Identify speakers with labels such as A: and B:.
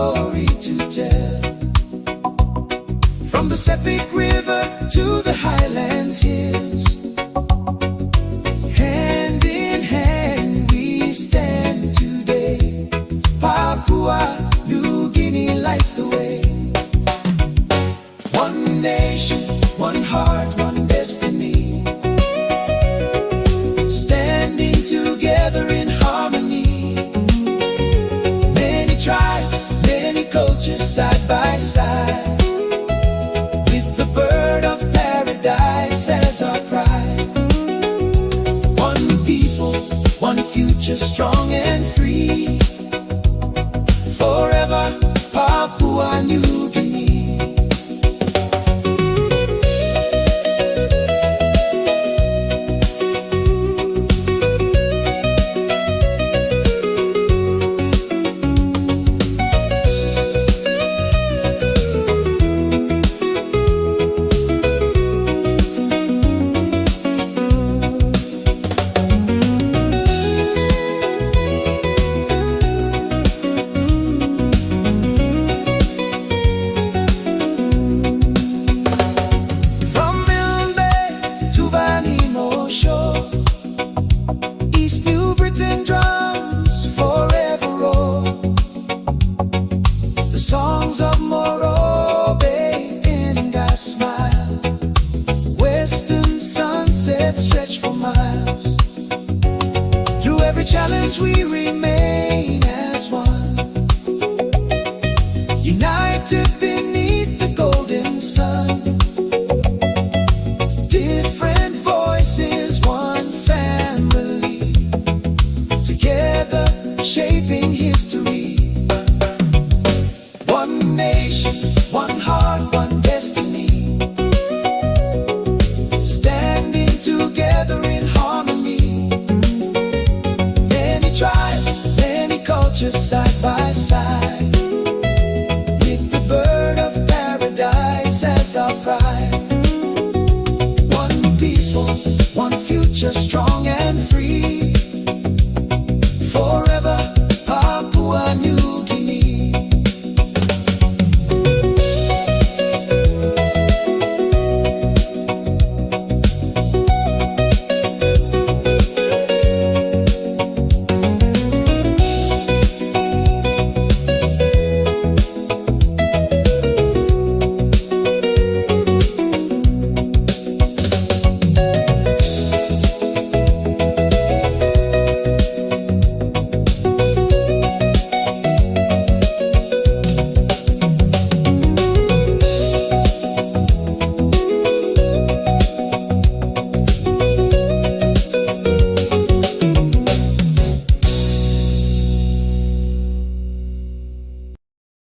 A: story to tell. From the Sepik River to the Highlands hills, hand in hand we stand today. Papua New Guinea lights the way. One nation, one heart, one destiny, standing together in harmony. Many tribes, many cultures side by side, with the bird of paradise as our pride. One people, one future, strong and free. Forever, Papua New Guinea. Challenge we remain as one, united beneath the golden sun. Different voices, one family, together shaping history. One nation, one heart, one destiny, standing together in harmony. Tribes, many cultures side by side, with the bird of paradise as our pride. One people, one future, strong